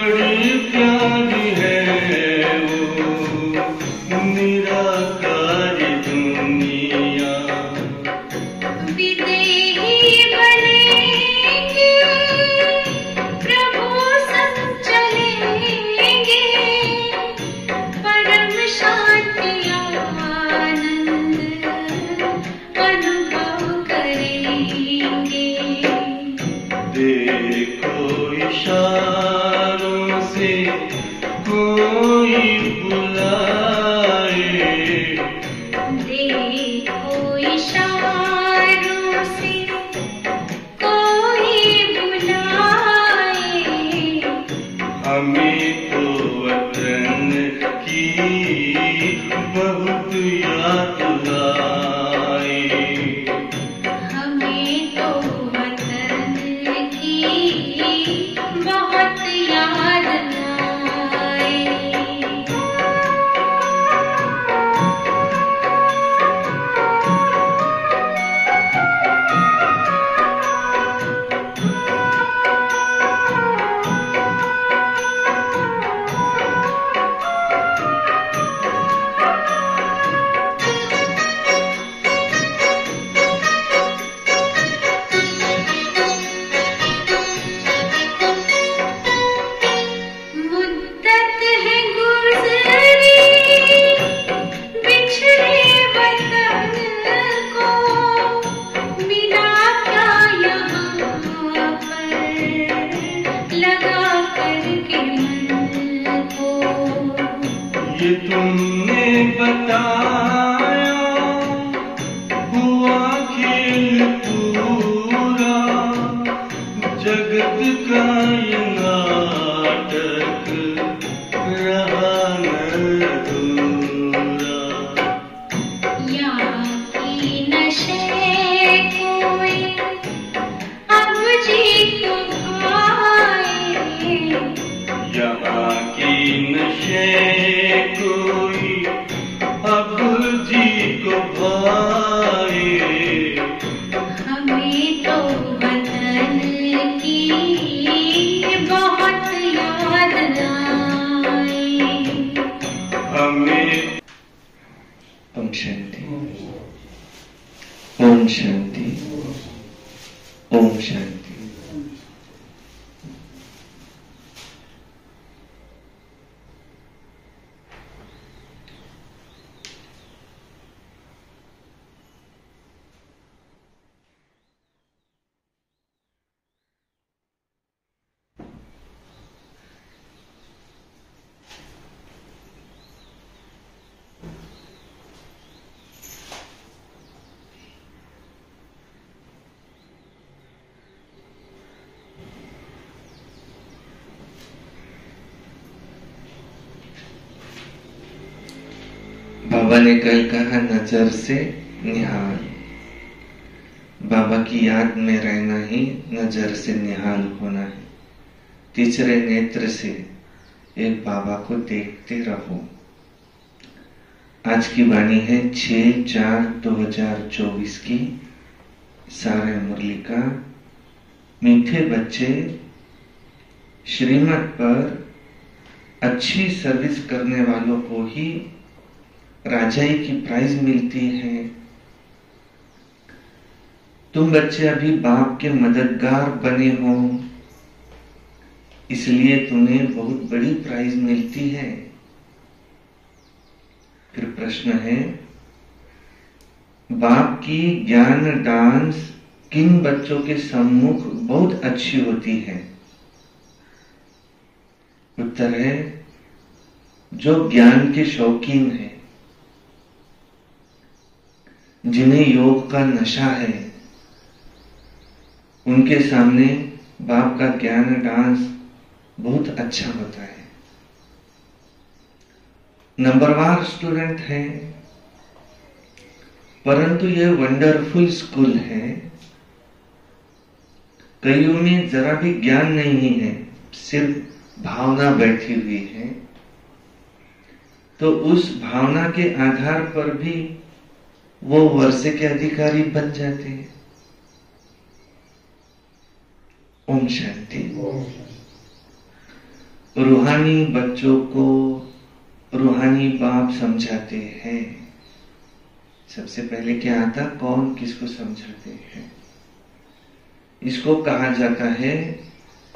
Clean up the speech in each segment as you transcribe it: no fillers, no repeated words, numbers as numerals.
बड़ी प्यारी है वो निराकारी दुनिया। विदेही बनेंगे प्रभु संग चलेंगे, परम शांति आनंद अनुभव करेंगे। देखो इशारों से कोई बुलाए, देखो इशारों से कोई बुलाए, हमें तो वतन की बहुत याद आए। हमें तो वतन की बहुत याद आए। मुद्दत है गुज़री बिछड़े वतन को, मिला क्या यहाँ पर लगा करके मन को। ये तुमने बताया हुआ खेल पूरा, जगत का ये नाटक रहा न अधूरा। यहाँ की नशे कोई अब जी को भाए, यहाँ की नशे कोई अब जी को भाए। हमें तो वतन की बहुत याद आए। हमें ओम शांति, ओम शांति, ओम शांति। बाबा ने कल कहा नजर से निहाल। बाबा की याद में रहना ही नजर से निहाल होना है। तीसरे नेत्र से एक बाबा को देखते रहो। आज की वाणी है 6/4/2024 की। सारे मुरली का मीठे बच्चे श्रीमत पर अच्छी सर्विस करने वालों को ही राजाई की प्राइज मिलती है। तुम बच्चे अभी बाप के मददगार बने हो, इसलिए तुम्हें बहुत बड़ी प्राइज मिलती है। फिर प्रश्न है, बाप की ज्ञान डांस किन बच्चों के सम्मुख बहुत अच्छी होती है? उत्तर है, जो ज्ञान के शौकीन है, जिन्हें योग का नशा है, उनके सामने बाप का ज्ञान डांस बहुत अच्छा होता है। नंबरवार स्टूडेंट है, परंतु यह वंडरफुल स्कूल है। कईयों में जरा भी ज्ञान नहीं है, सिर्फ भावना बैठी हुई है। तो उस भावना के आधार पर भी वो वर्ष के अधिकारी बन जाते हैं। ओम शांति। रूहानी बच्चों को रूहानी बाप समझाते हैं। सबसे पहले क्या आता, कौन किसको समझाते हैं? इसको कहा जाता है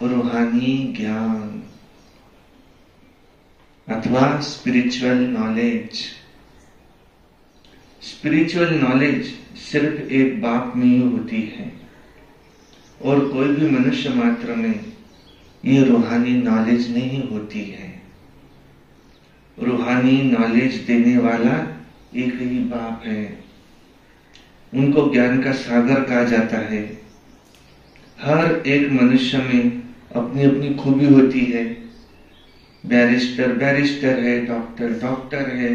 रूहानी ज्ञान अथवा स्पिरिचुअल नॉलेज। स्पिरिचुअल नॉलेज सिर्फ एक बाप में ही होती है और कोई भी मनुष्य मात्र में ये रूहानी नॉलेज नहीं होती है। रूहानी नॉलेज देने वाला एक ही बाप है। उनको ज्ञान का सागर कहा जाता है। हर एक मनुष्य में अपनी अपनी खूबी होती है। बैरिस्टर बैरिस्टर है, डॉक्टर डॉक्टर है।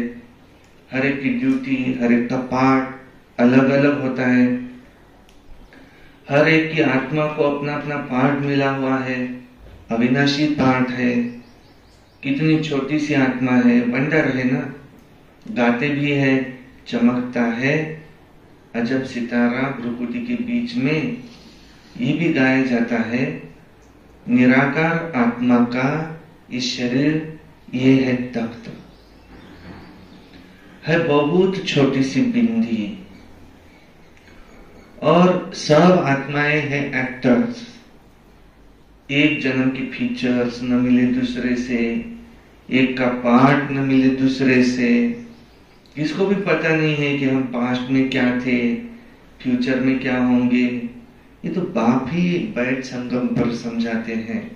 हर एक की ड्यूटी, हर एक का पार्ट अलग अलग होता है। हर एक की आत्मा को अपना अपना पार्ट मिला हुआ है, अविनाशी पार्ट है। कितनी छोटी सी आत्मा है, वंडर है ना। गाते भी है, चमकता है, अजब सितारा भ्रुकुटी के बीच में। ये भी गाया जाता है, निराकार आत्मा का ये शरीर ये है तख्त, है बहुत छोटी सी बिंदी। और सब आत्माएं हैं एक्टर्स। एक जन्म की फीचर्स न मिले दूसरे से, एक का पार्ट न मिले दूसरे से। किसको भी पता नहीं है कि हम पास्ट में क्या थे, फ्यूचर में क्या होंगे। ये तो बाप ही बैठ संगम पर समझाते हैं।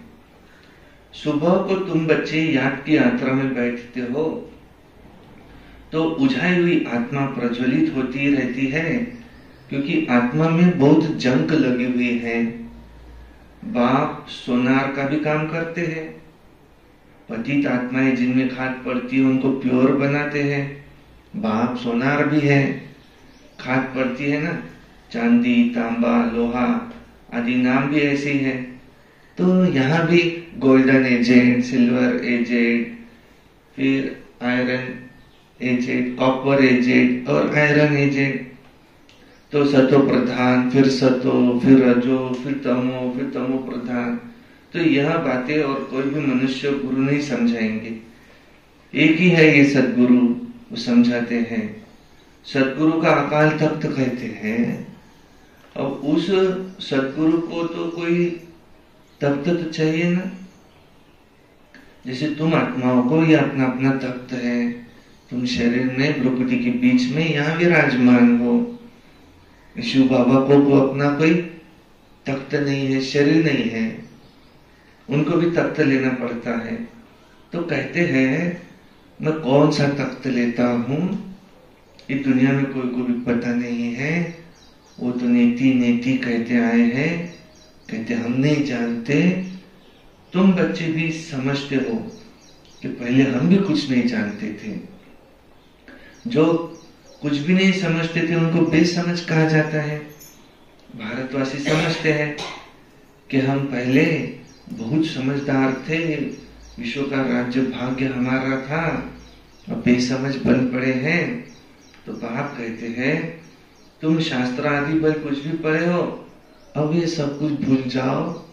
सुबह को तुम बच्चे याद की यात्रा में बैठते हो तो उजाई हुई आत्मा प्रज्वलित होती रहती है, क्योंकि आत्मा में बहुत जंक लगी हुई है। बाप सोनार का भी काम करते हैं। पतित आत्माएं जिनमें खाद पड़ती है उनको प्योर बनाते हैं। बाप सोनार भी है। खाद पड़ती है ना, चांदी, तांबा, लोहा आदि नाम भी ऐसे ही है। तो यहाँ भी गोल्डन एजेंट, सिल्वर एजेंट, फिर आयरन एजेंट, कॉपर एजेंट और आयरन एजेंट। तो सतो प्रधान, फिर सतो, फिर रजो, फिर तमो प्रधान। तो यह बातें और कोई भी मनुष्य गुरु नहीं समझाएंगे। एक ही है ये सदगुरु, वो समझाते हैं। सदगुरु का अकाल तख्त कहते हैं। अब उस सदगुरु को तो कोई तख्त तो चाहिए ना। जैसे तुम आत्माओं को ये अपना अपना तख्त है। तुम शरीर में भ्रुकुटी के बीच में यहाँ विराजमान हो। शिव बाबा को अपना कोई तख्त नहीं है, शरीर नहीं है। उनको भी तख्त लेना पड़ता है। तो कहते हैं मैं कौन सा तख्त लेता हूं, ये दुनिया में कोई को भी पता नहीं है। वो तो नीति नीति कहते आए हैं। कहते हम नहीं जानते। तुम बच्चे भी समझते हो कि पहले हम भी कुछ नहीं जानते थे। जो कुछ भी नहीं समझते थे उनको बेसमझ कहा जाता है। भारतवासी समझते हैं कि हम पहले बहुत समझदार थे, विश्व का राज्य भाग्य हमारा था, अब बेसमझ बन पड़े हैं। तो बाप कहते हैं तुम शास्त्र आदि पर कुछ भी पढ़े हो, अब ये सब कुछ भूल जाओ।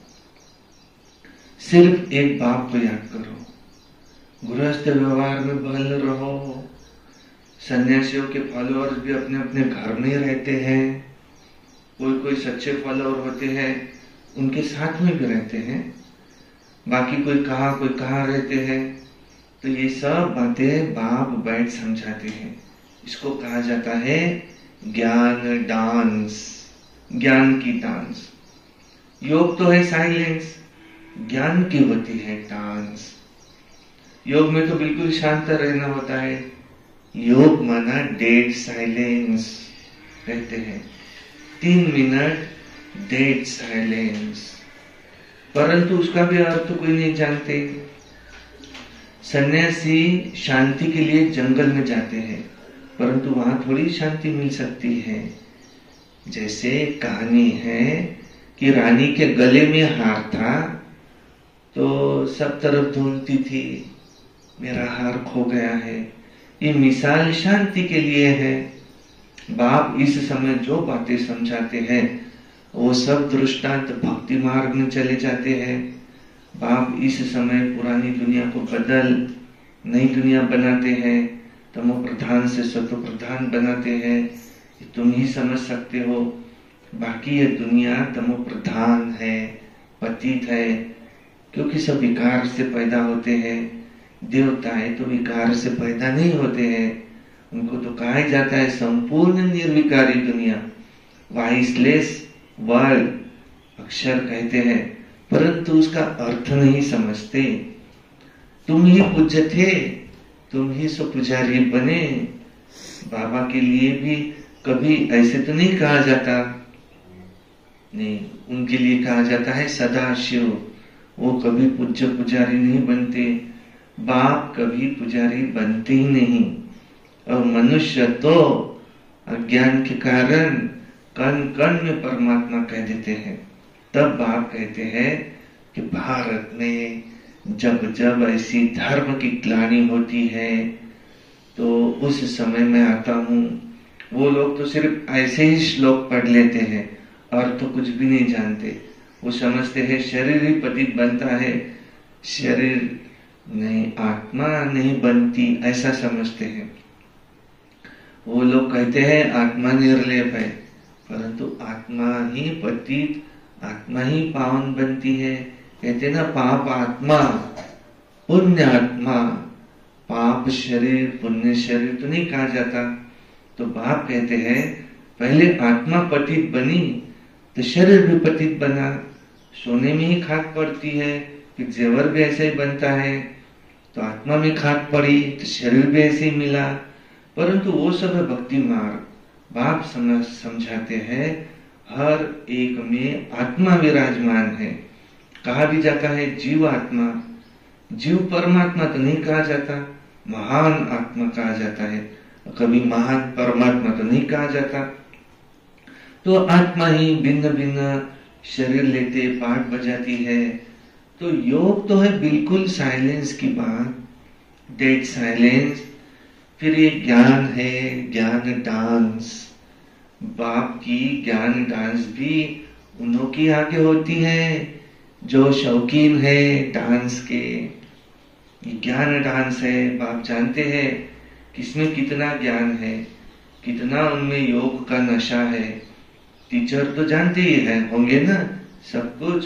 सिर्फ एक बाप को याद करो। गृहस्थ व्यवहार में बहल रहो। सन्यासियों के फॉलोअर्स भी अपने अपने घर में रहते हैं। कोई कोई सच्चे फॉलोअर होते हैं, उनके साथ में भी रहते हैं। बाकी कोई कहाँ रहते हैं। तो ये सब बातें बाप बैठ समझाते हैं। इसको कहा जाता है ज्ञान डांस, ज्ञान की डांस। योग तो है साइलेंस, ज्ञान की होती है डांस। योग में तो बिल्कुल शांत रहना होता है। योग माना डेड साइलेंस कहते हैं। 3 मिनट डेड साइलेंस, परंतु उसका भी अर्थ कोई नहीं जानते। सन्यासी शांति के लिए जंगल में जाते हैं, परंतु वहां थोड़ी शांति मिल सकती है। जैसे कहानी है कि रानी के गले में हार था, तो सब तरफ ढूंढती थी, मेरा हार खो गया है। ये मिसाल शांति के लिए है। बाप इस समय जो बातें समझाते हैं वो सब दृष्टांत भक्ति मार्ग में चले जाते हैं। बाप इस समय पुरानी दुनिया को बदल नई दुनिया बनाते हैं, तमो प्रधान से सतो प्रधान बनाते हैं, तुम ही समझ सकते हो। बाकी ये दुनिया तमो प्रधान है, पतित है, क्योंकि सब विकार से पैदा होते हैं। देवताएं तो विकार से पैदा नहीं होते हैं, उनको तो कहा जाता है संपूर्ण निर्विकारी दुनिया, वाइसलेस वर्ल्ड अक्षर कहते हैं, परंतु उसका अर्थ नहीं समझते। तुम ही पूज्य थे, तुम ही सो पुजारी बने। बाबा के लिए भी कभी ऐसे तो नहीं कहा जाता, नहीं, उनके लिए कहा जाता है सदाशिव। वो कभी पूज्य पुजारी नहीं बनते, बाप कभी पुजारी बनते ही नहीं। और मनुष्य तो अज्ञान के कारण कण कण में परमात्मा कह देते हैं। तब बाप कहते हैं कि भारत में जब जब ऐसी धर्म की ग्लानि होती है तो उस समय में आता हूँ। वो लोग तो सिर्फ ऐसे ही श्लोक पढ़ लेते हैं और तो कुछ भी नहीं जानते। वो समझते हैं शरीर ही पतित बनता है, शरीर नहीं, आत्मा नहीं बनती, ऐसा समझते हैं। वो लोग कहते हैं आत्मा निर्लेप है, परंतु आत्मा ही पतित, आत्मा ही पावन बनती है। कहते ना पाप आत्मा पुण्य आत्मा, पाप शरीर पुण्य शरीर तो नहीं कहा जाता। तो बाप कहते हैं पहले आत्मा पतित बनी तो शरीर भी पतित बना। सोने में ही खाद पड़ती है, फिर जेवर भी ऐसे ही बनता है, तो आत्मा में खाद पड़ी तो शरीर भी ऐसे ही मिला। परंतु वो सब है भक्ति मार्ग। बाप समझाते हैं हर एक में आत्मा विराजमान है। कहा भी जाता है जीव आत्मा, जीव परमात्मा तो नहीं कहा जाता, महान आत्मा कहा जाता है, कभी महान परमात्मा तो नहीं कहा जाता। तो आत्मा ही भिन्न भिन्न शरीर लेते पाठ बजाती है। तो योग तो है बिल्कुल साइलेंस की बात, डेड साइलेंस। फिर ये ज्ञान है, ज्ञान डांस। बाप की ज्ञान डांस भी उन्हों की आगे होती है जो शौकीन है डांस के। ज्ञान डांस है, बाप जानते हैं किसमें कितना ज्ञान है, कितना उनमें योग का नशा है। टीचर तो जानते ही है होंगे ना सब कुछ,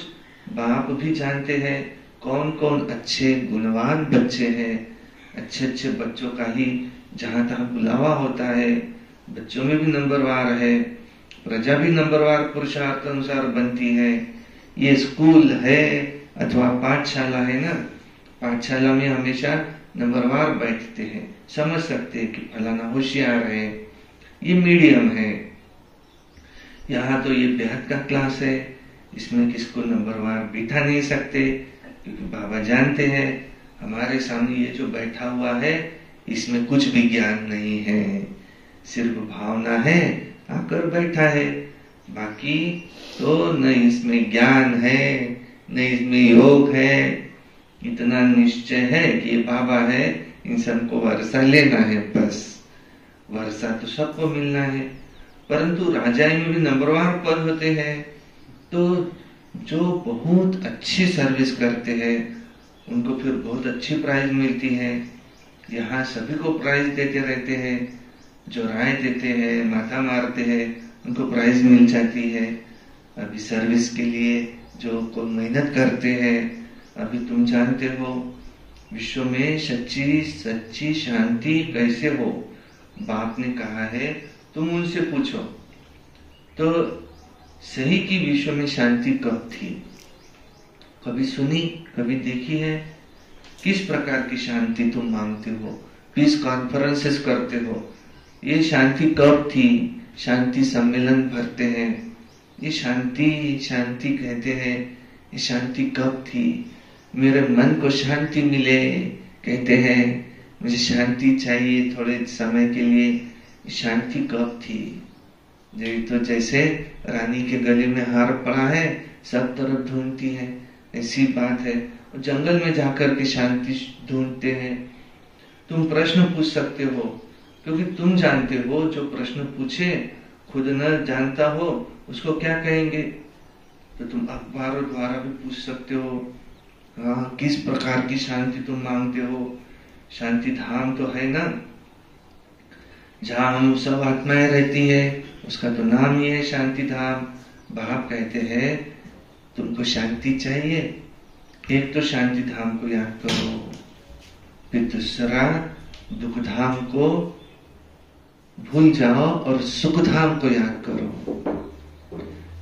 बाप भी जानते हैं कौन कौन अच्छे गुणवान बच्चे हैं। अच्छे अच्छे बच्चों का ही जहां तहां बुलावा होता है, बच्चों में भी नंबरवार है, प्रजा भी नंबरवार पुरुषार्थ अनुसार बनती है। ये स्कूल है अथवा पाठशाला है ना, पाठशाला में हमेशा नंबरवार बैठते हैं, समझ सकते हैं कि फलाना होशियार है। ये मीडियम है। यहाँ तो ये बेहद का क्लास है, इसमें किसको नंबरवार बिठा नहीं सकते, क्योंकि बाबा जानते हैं हमारे सामने ये जो बैठा हुआ है इसमें कुछ भी ज्ञान नहीं है, सिर्फ भावना है, आकर बैठा है। बाकी तो न इसमें ज्ञान है न इसमें योग है। इतना निश्चय है कि ये बाबा है, इन सबको वर्षा लेना है, बस वर्षा तो सबको मिलना है। परंतु राजाई में भी नंबरवार पद होते हैं, तो जो बहुत अच्छी सर्विस करते हैं उनको फिर बहुत अच्छी प्राइज मिलती है। यहाँ सभी को प्राइज देते रहते हैं, जो राय देते हैं, माथा मारते हैं, उनको प्राइज मिल जाती है। अभी सर्विस के लिए जो को मेहनत करते हैं, अभी तुम जानते हो विश्व में सच्ची सच्ची शांति कैसे हो, बाप ने कहा है तुम उनसे पूछो। तो सही की विश्व में शांति कब थी, कभी सुनी, कभी देखी है? किस प्रकार की शांति तुम मांगते हो, पीस कॉन्फ्रेंसेस करते हो, ये शांति कब थी? शांति सम्मेलन भरते हैं, ये शांति शांति कहते हैं, ये शांति कब थी? मेरे मन को शांति मिले कहते हैं, मुझे शांति चाहिए थोड़े समय के लिए, शांति कब थी? तो जैसे रानी के गले में हार पड़ा है, सब तरफ ढूंढती है, ऐसी बात है। जंगल में जाकर के शांति ढूंढते हैं। तुम प्रश्न पूछ सकते हो, क्योंकि तुम जानते हो जो प्रश्न पूछे खुद न जानता हो उसको क्या कहेंगे। तो तुम अखबारों द्वारा भी पूछ सकते हो, हाँ, किस प्रकार की शांति तुम मांगते हो? शांति धाम तो है ना, जहाँ हम सब आत्माएं रहती है, उसका तो नाम ही है शांति धाम। बाप कहते हैं तुमको शांति चाहिए, एक तो शांति धाम को याद करो, फिर दूसरा दुख धाम को भूल जाओ और सुख धाम को याद करो।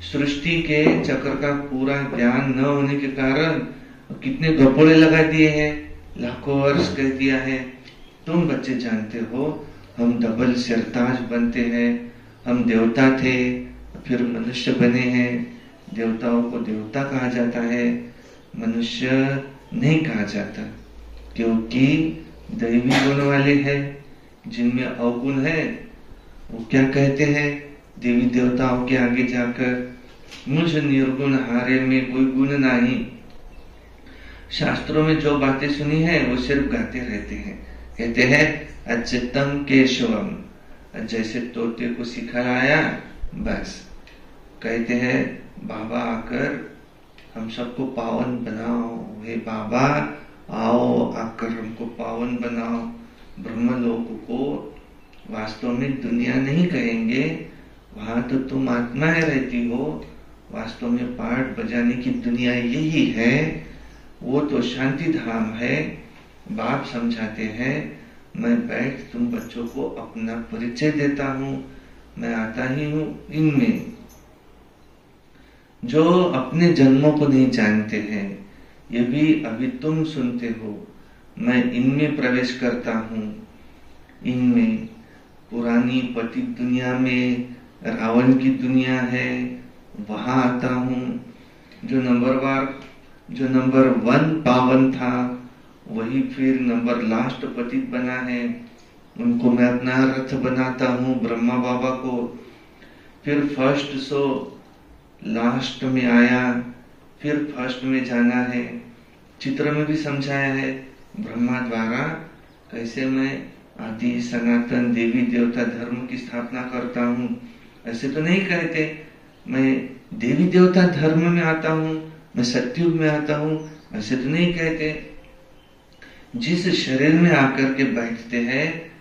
सृष्टि के चक्र का पूरा ज्ञान न होने के कारण कितने गपोड़े लगा दिए हैं, लाखों वर्ष कह दिया है। तुम बच्चे जानते हो हम डबल सिरताज बनते हैं, हम देवता थे फिर मनुष्य बने हैं। देवताओं को देवता कहा जाता है, मनुष्य नहीं कहा जाता, क्योंकि दैवी गुण वाले हैं। जिनमें अवगुण है वो क्या कहते हैं देवी देवताओं के आगे जाकर, मुझ निर्गुण हारे में कोई गुण नहीं। शास्त्रों में जो बातें सुनी है वो सिर्फ गाते रहते हैं, कहते हैं अच्युतम केशवम, जैसे तोते को सिखाया बस। कहते हैं बाबा आकर हम सबको पावन बनाओ, हे बाबा आओ आकर हमको पावन बनाओ। ब्रह्मलोक को वास्तव में दुनिया नहीं कहेंगे, वहां तो तुम आत्माएं रहती हो, वास्तव में पाठ बजाने की दुनिया यही है, वो तो शांति धाम है। बाप समझाते हैं मैं बैठ तुम बच्चों को अपना परिचय देता हूँ, मैं आता ही हूँ इनमें। जो अपने जन्मों को नहीं जानते हैं ये भी अभी तुम सुनते हो, मैं इनमें प्रवेश करता हूँ। इनमें पुरानी पतित दुनिया में रावण की दुनिया है, वहां आता हूँ। जो नंबर 1 पावन था वही फिर नंबर लास्ट पतित बना है, उनको मैं अपना रथ बनाता हूँ ब्रह्मा बाबा को। फिर फर्स्ट सो लास्ट में आया, फिर फर्स्ट में जाना है। चित्र में भी समझाया है ब्रह्मा द्वारा कैसे मैं आदि सनातन देवी देवता धर्म की स्थापना करता हूँ। ऐसे तो नहीं कहते मैं देवी देवता धर्म में आता हूँ, मैं सत्युग में आता हूँ, ऐसे तो नहीं कहते। जिस शरीर में आकर के बैठते हैं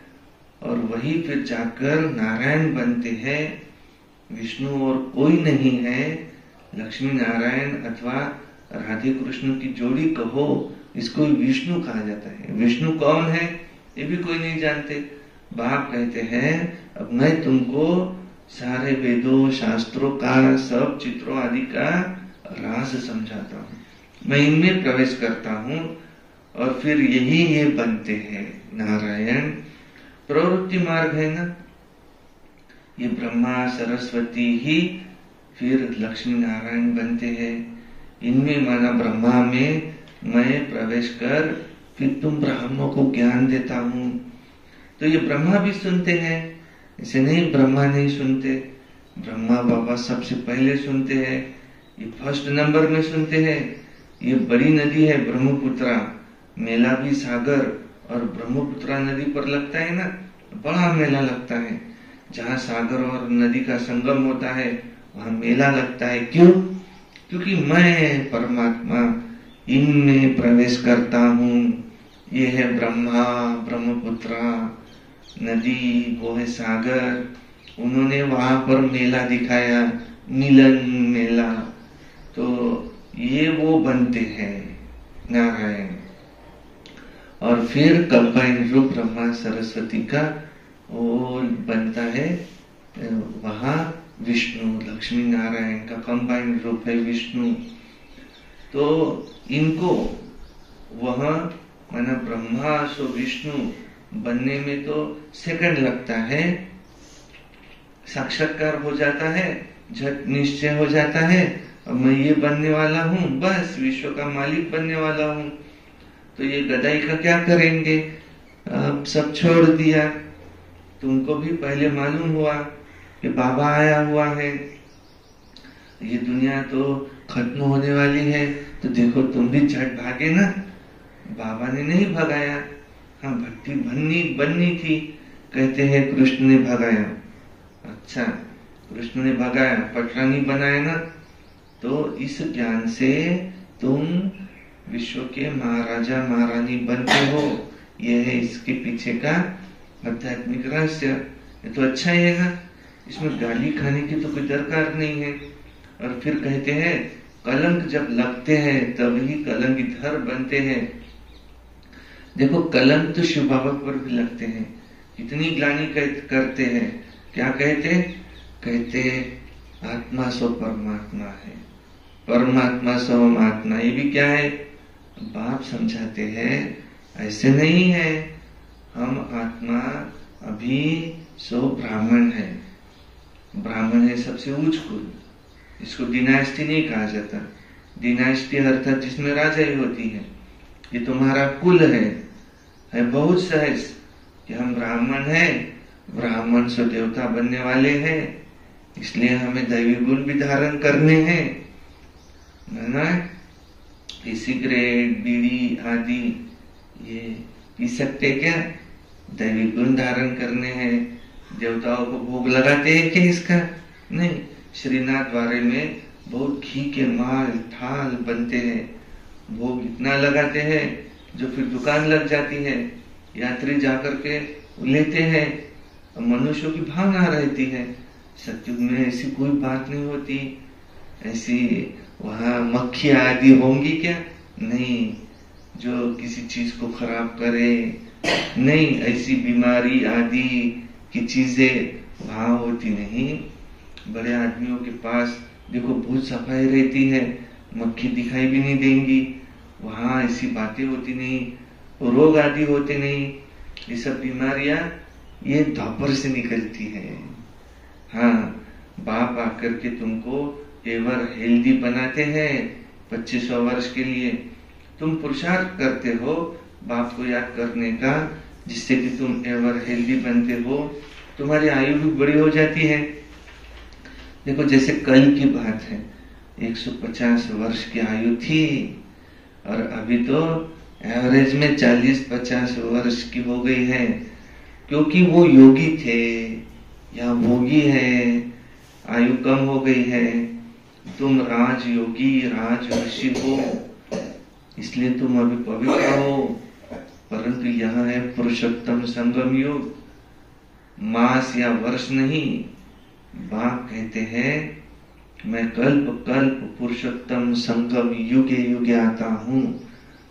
और वही फिर जाकर नारायण बनते हैं। विष्णु और कोई नहीं है, लक्ष्मी नारायण अथवा राधे कृष्ण की जोड़ी कहो, इसको विष्णु कहा जाता है। विष्णु कौन है ये भी कोई नहीं जानते। बाप कहते हैं अब मैं तुमको सारे वेदों शास्त्रों का सब चित्रों आदि का राज समझाता हूँ, मैं इनमें प्रवेश करता हूँ और फिर यही ये बनते हैं नारायण। प्रवृत्ति मार्ग है ना, ये ब्रह्मा सरस्वती ही फिर लक्ष्मी नारायण बनते हैं। इनमें माना ब्रह्मा में मैं प्रवेश कर फिर तुम ब्राह्मणों को ज्ञान देता हूँ। तो ये ब्रह्मा भी सुनते हैं, इसे नहीं ब्रह्मा नहीं सुनते। ब्रह्मा बाबा सबसे पहले सुनते हैं, ये फर्स्ट नंबर में सुनते हैं। ये बड़ी नदी है ब्रह्मपुत्रा, मेला भी सागर और ब्रह्मपुत्रा नदी पर लगता है ना, बड़ा मेला लगता है। जहाँ सागर और नदी का संगम होता है वहां मेला लगता है। क्यों? क्योंकि मैं परमात्मा इनमें प्रवेश करता हूँ। ये है ब्रह्मा, ब्रह्मपुत्रा नदी, वो है सागर। उन्होंने वहां पर मेला दिखाया, मिलन मेला, तो ये वो बनते हैं नारायण। और फिर कंबाइन रूप ब्रह्मा सरस्वती का वो बनता है वहां विष्णु, लक्ष्मी नारायण का कंबाइन रूप है विष्णु। तो इनको वह माना ब्रह्मा सो विष्णु बनने में तो सेकंड लगता है, साक्षात्कार हो जाता है, झट निश्चय हो जाता है, अब मैं ये बनने वाला हूँ, बस विश्व का मालिक बनने वाला हूँ। तो ये गदाई का क्या करेंगे, अब सब छोड़ दिया। तुमको भी पहले मालूम हुआ कि बाबा आया हुआ है, ये दुनिया तो खत्म होने वाली है, तो देखो तुम भी झट भागे ना। बाबा ने नहीं भगाया, हाँ भक्ति बननी थी, कहते हैं कृष्ण ने भगाया। अच्छा, कृष्ण ने भगाया, पटरानी बनाया ना। तो इस ज्ञान से तुम विश्व के महाराजा महारानी बनते हो, ये है इसके पीछे का आध्यात्मिक रहस्य। ये तो अच्छा ही है, इसमें गाली खाने की तो कोई दरकार नहीं है। और फिर कहते हैं कलंक जब लगते हैं तभी कलंकितर बनते हैं। देखो कलंक तो शिव बाबा पर भी लगते हैं, कितनी ग्लानि करते हैं। क्या कहते आत्मा सो परमात्मा है, परमात्मा सो आत्मा। ये भी क्या है, बाप समझाते हैं ऐसे नहीं है। हम आत्मा अभी सो ब्राह्मण है, ब्राह्मण है सबसे उच्च कुल। इसको डिनास्टी नहीं कहा जाता। डिनास्टी अर्थात जिसमें राजाई होती है। ये तुम्हारा कुल है बहुत सहज कि हम ब्राह्मण हैं, ब्राह्मण से देवता बनने वाले हैं, इसलिए हमें दैवी गुण भी धारण करने हैं, है ना। सिगरेट बीड़ी आदि ये पी सकते क्या? दैवी गुण धारण करने हैं। देवताओं को भोग लगाते हैं क्या इसका? नहीं। श्रीनाथ द्वारे में बहुत घी के माल थाल बनते हैं, भोग इतना लगाते हैं जो फिर दुकान लग जाती है, यात्री जाकर के लेते हैं। मनुष्यों की भावना रहती है। सत्युग में ऐसी कोई बात नहीं होती, ऐसी वहां मक्खी आदि होंगी क्या? नहीं, जो किसी चीज को खराब करे, नहीं, ऐसी बीमारी आदि की चीजें वहां होती नहीं। बड़े आदमियों के पास देखो बहुत सफाई रहती है, मक्खी दिखाई भी नहीं देंगी, वहां ऐसी बातें होती नहीं, रोग आदि होते नहीं। ये सब बीमारियां ये द्वापर से निकलती है। हाँ, बाप आकर के तुमको एवर हेल्दी बनाते हैं 2500 वर्ष के लिए। तुम पुरुषार्थ करते हो बाप को याद करने का, जिससे कि तुम एवर हेल्दी बनते हो, तुम्हारी आयु भी बड़ी हो जाती है। देखो जैसे कल की बात है, 150 वर्ष की आयु थी और अभी तो एवरेज में 40-50 वर्ष की हो गई है, क्योंकि वो योगी थे या भोगी है, आयु कम हो गई है। तुम राजयोगी राज ऋषि हो, इसलिए तुम अभी पवित्र हो। परंतु यह है पुरुषोत्तम संगम युग, मास या वर्ष नहीं। बाप कहते हैं मैं कल्प कल्प पुरुषोत्तम संगम युगे युगे आता हूँ।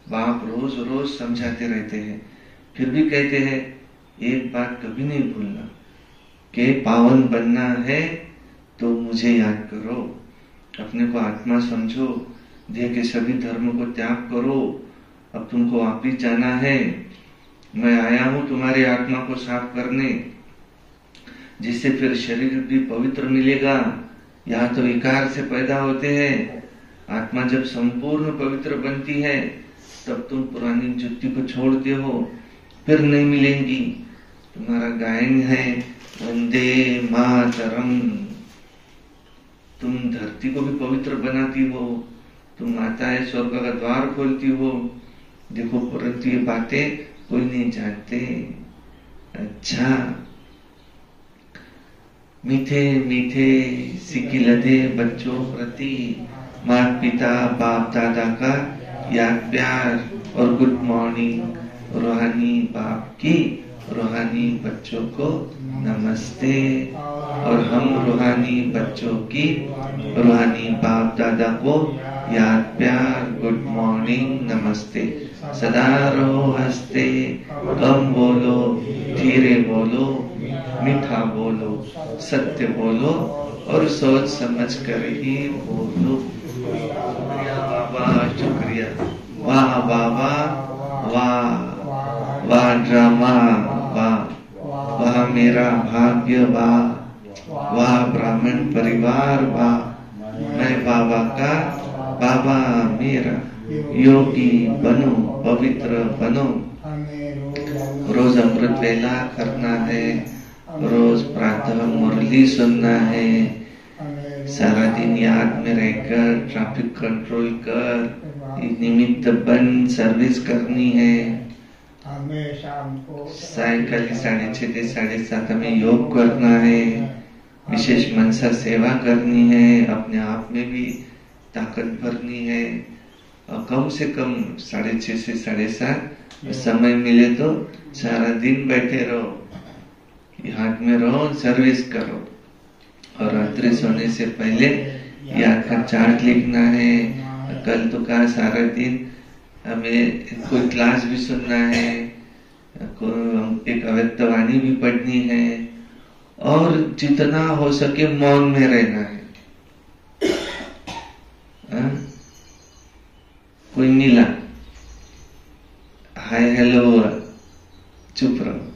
बाप रोज रोज समझाते रहते हैं, फिर भी कहते हैं एक बात कभी नहीं भूलना कि पावन बनना है तो मुझे याद करो, अपने को आत्मा समझो, देह के सभी धर्मों को त्याग करो। अब तुमको वापिस जाना है, मैं आया हूं तुम्हारी आत्मा को साफ करने, जिससे फिर शरीर भी पवित्र मिलेगा। यहाँ तो विकार से पैदा होते हैं, आत्मा जब संपूर्ण पवित्र बनती है तब तुम पुरानी जुत्ती को छोड़ते हो, फिर नहीं मिलेंगी। तुम्हारा गायन है वंदे मातरम, तुम धरती को भी पवित्र बनाती हो, तुम माता है स्वर्ग का द्वार खोलती हो। देखो परंतु ये बातें कोई नहीं जानते। अच्छा, मीठे मीठे सिकिलदे बच्चों प्रति माता पिता बाप दादा का याद प्यार और गुड मॉर्निंग। रूहानी बाप की रूहानी बच्चों को नमस्ते, और हम रूहानी बच्चों की रूहानी बाप दादा को याद प्यार गुड मॉर्निंग नमस्ते। सदा रहो हंसते, कम बोलो, धीरे बोलो, मीठा बोलो, सत्य बोलो और सोच समझ कर ही बोलो। बाबा शुक्रिया, वाह बाबा वाह, वाह ड्रामा वाह, वाह मेरा भाग्य वाह, वाह ब्राह्मण परिवार वाह, मैं बाबा का, बाबा मेरा, योगी बनो, पवित्र बनो। रोज अमृत वेला करना है, रोज प्रातः मुरली सुनना है, सारा दिन याद में रहकर ट्रैफिक कंट्रोल कर, निमित्त बन सर्विस करनी है। सायंकाल 6:30 से 7:30 हमें योग करना है, विशेष मनसा सेवा करनी है, अपने आप में भी ताकत भरनी है। और कम से कम 6:30 से 7:30 समय मिले तो सारा दिन बैठे रहो, याद में रहो, सर्विस करो। और रात्रि सोने से पहले याद का चार्ट लिखना है। कल तो कहा सारा दिन हमें कोई क्लास भी सुनना है, एक अव्यक्तवाणी भी पढ़नी है, और जितना हो सके मौन में रहना है। कोई मिला, हाय हेलो, चुप रहो,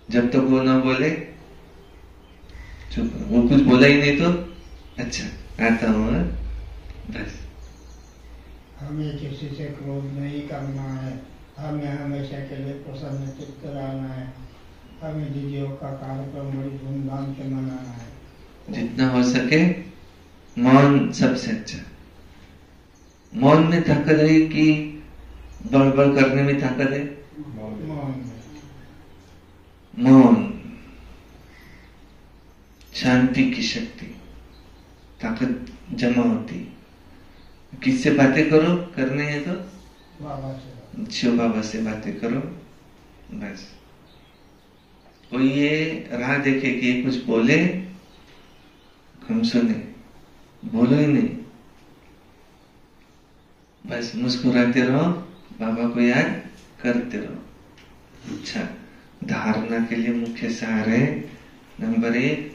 जब तक वो ना बोले चुप रहो। वो कुछ बोला ही नहीं तो अच्छा आता हूँ, बस। हमें किसी से क्रोध नहीं करना है, हमें हमेशा के लिए प्रसन्न चित्त रहना है, हमें दीदियों का कार्यक्रम बड़ी धूमधाम से मनाना है। जितना हो सके मौन सबसे अच्छा। मौन में ताकत है कि बड़बड़ करने में ताकत है? मौन शांति की शक्ति, ताकत जमा होती। किससे बातें करो, करने हैं तो बाबा से, शिव बाबा से बातें करो, बस। कोई ये राह देखे कि ये कुछ बोले, हम सुने, बोलो ही नहीं, बस मुस्कुराते रहो, बाबा को याद करते रहो। अच्छा, धारणा के लिए मुख्य सार है, नंबर 1,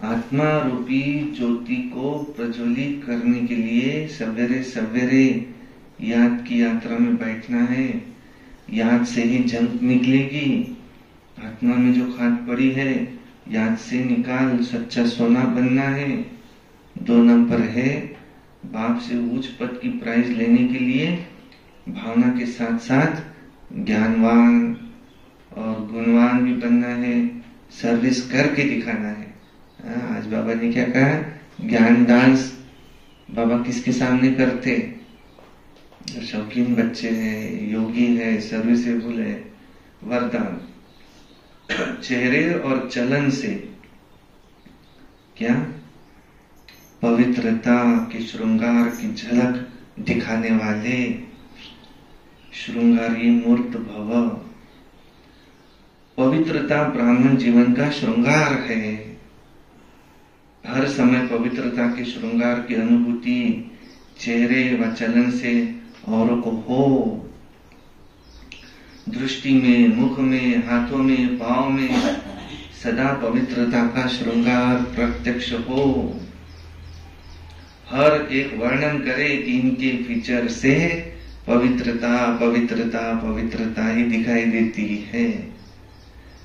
आत्मा रूपी ज्योति को प्रज्वलित करने के लिए सवेरे सवेरे याद की यात्रा में बैठना है। याद से ही जंग निकलेगी। आत्मा में जो खाद पड़ी है याद से निकाल, सच्चा सोना बनना है। 2 नंबर है, बाप से उच्च पद की प्राइज लेने के लिए भावना के साथ साथ ज्ञानवान और गुणवान भी बनना है, सर्विस करके दिखाना है। आज बाबा ने क्या कहा, ज्ञान डांस बाबा किसके सामने करते? जो शौकीन बच्चे हैं, योगी है, सर्विसेबल है, वरदान चेहरे और चलन से क्या पवित्रता के श्रृंगार की झलक दिखाने वाले श्रृंगारी मूर्त भव। पवित्रता ब्राह्मण जीवन का श्रृंगार है। हर समय पवित्रता के श्रृंगार की अनुभूति चेहरे व चलन से औरों को हो। दृष्टि में, मुख में, हाथों में, पांव में सदा पवित्रता का श्रृंगार प्रत्यक्ष हो। हर एक वर्णन करे कि इनके फीचर से पवित्रता पवित्रता पवित्रता ही दिखाई देती है।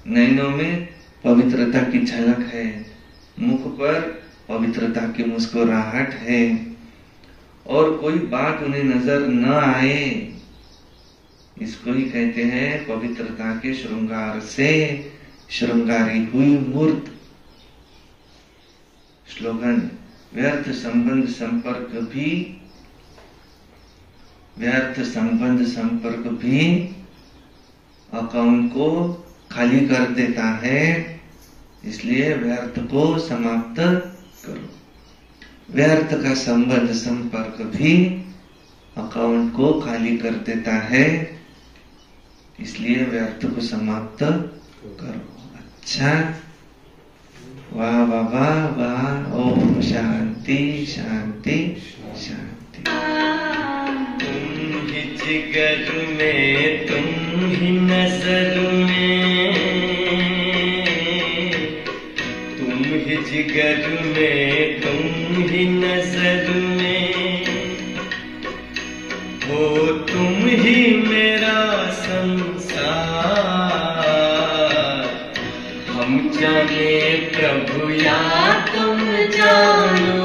नयनों में पवित्रता की झलक है, मुख पर पवित्रता की मुस्कुराहट है, और कोई बात उन्हें नजर न आए, इसको ही कहते हैं पवित्रता के श्रृंगार से श्रृंगारी हुई मूर्त। स्लोगन, व्यर्थ संबंध संपर्क भी अकाउंट को खाली कर देता है, इसलिए व्यर्थ को समाप्त करो। व्यर्थ का संबंध संपर्क भी अकाउंट को खाली कर देता है, इसलिए व्यर्थ को समाप्त करो। अच्छा, वाह बाबा वाह। ओम शांति शांति शांति। तुम ही जिगर में, तुम ही नजर में, तुम ही जिगर में, तुम ही नजर में, हो तुम ही मेरा संसार। हम जाने प्रभु या तुम जानो,